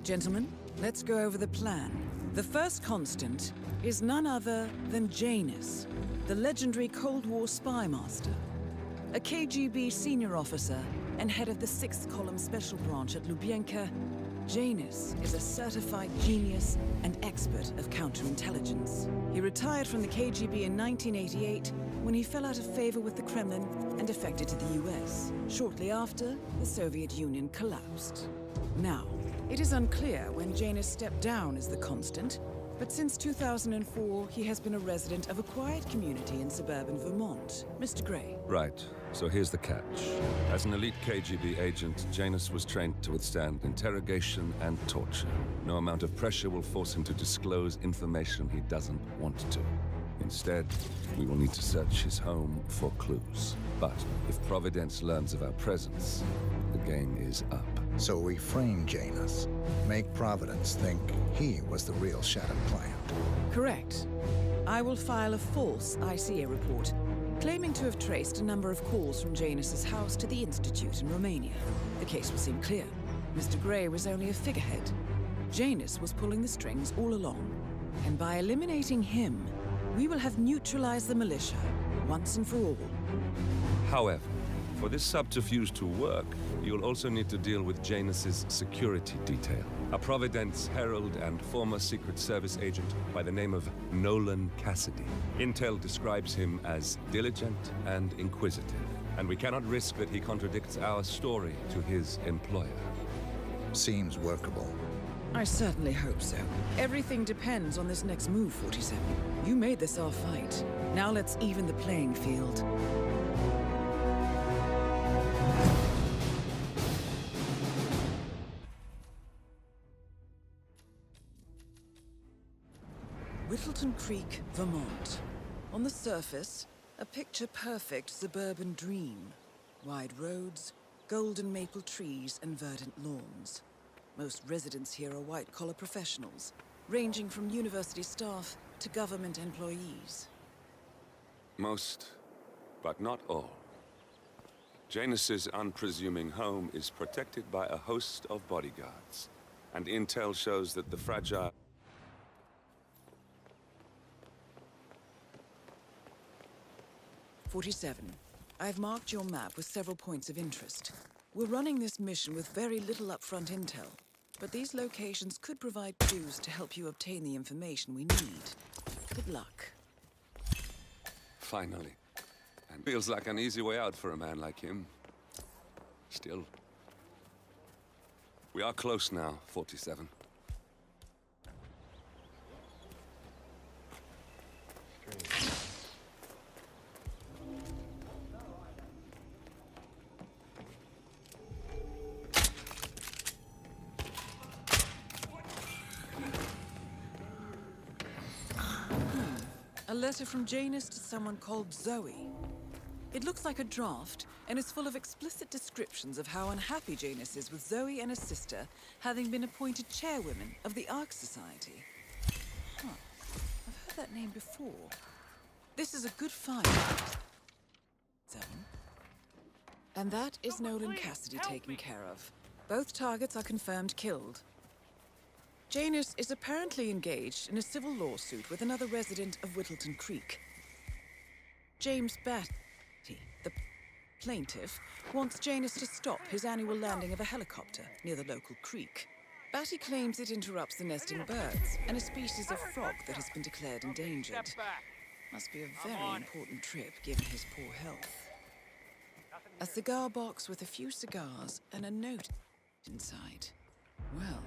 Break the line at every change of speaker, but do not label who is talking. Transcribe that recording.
Gentlemen, let's go over the plan. The first constant is none other than Janus, the legendary Cold War spy master. A KGB senior officer and head of the 6th Column Special Branch at Lubyanka, Janus is a certified genius and expert of counterintelligence. He retired from the KGB in 1988 when he fell out of favor with the Kremlin and defected to the US. Shortly after, the Soviet Union collapsed. Now, it is unclear when Janus stepped down as the constant, but since 2004, he has been a resident of a quiet community in suburban Vermont. Mr. Gray.
Right. So here's the catch. As an elite KGB agent, Janus was trained to withstand interrogation and torture. No amount of pressure will force him to disclose information he doesn't want to. Instead, we will need to search his home for clues. But if Providence learns of our presence, the game is up.
So we frame Janus, make Providence think he was the real Shattered client.
Correct. I will file a false ICA report, claiming to have traced a number of calls from Janus's house to the Institute in Romania. The case will seem clear. Mr. Gray was only a figurehead. Janus was pulling the strings all along. And by eliminating him, we will have neutralized the militia, once and for all.
However, for this subterfuge to work, you'll also need to deal with Janus's security detail. A Providence herald and former Secret Service agent by the name of Nolan Cassidy. Intel describes him as diligent and inquisitive, and we cannot risk that he contradicts our story to his employer.
Seems workable.
I certainly hope so. Everything depends on this next move, 47. You made this our fight. Now let's even the playing field. Whittleton Creek, Vermont. On the surface, a picture-perfect suburban dream. Wide roads, golden maple trees, and verdant lawns. Most residents here are white-collar professionals, ranging from university staff to government employees.
Most, but not all. Janus's unpresuming home is protected by a host of bodyguards, and intel shows that the fragile...
"47. I've marked your map with several points of interest. We're running this mission with very little upfront intel, but these locations could provide clues to help you obtain the information we need. Good luck."
Finally. And feels like an easy way out for a man like him. Still. We are close now, 47.
A letter from Janus to someone called Zoe. It looks like a draft, and is full of explicit descriptions of how unhappy Janus is with Zoe and her sister having been appointed chairwomen of the Ark Society. Huh. I've heard that name before. This is a good find. 7. And that is Nolan Cassidy taken care of. Both targets are confirmed killed. Janus is apparently engaged in a civil lawsuit with another resident of Whittleton Creek. James Batty, the plaintiff, wants Janus to stop his annual landing of a helicopter near the local creek. Batty claims it interrupts the nesting birds and a species of frog that has been declared endangered. Must be a very important trip given his poor health. A cigar box with a few cigars and a note inside. Well,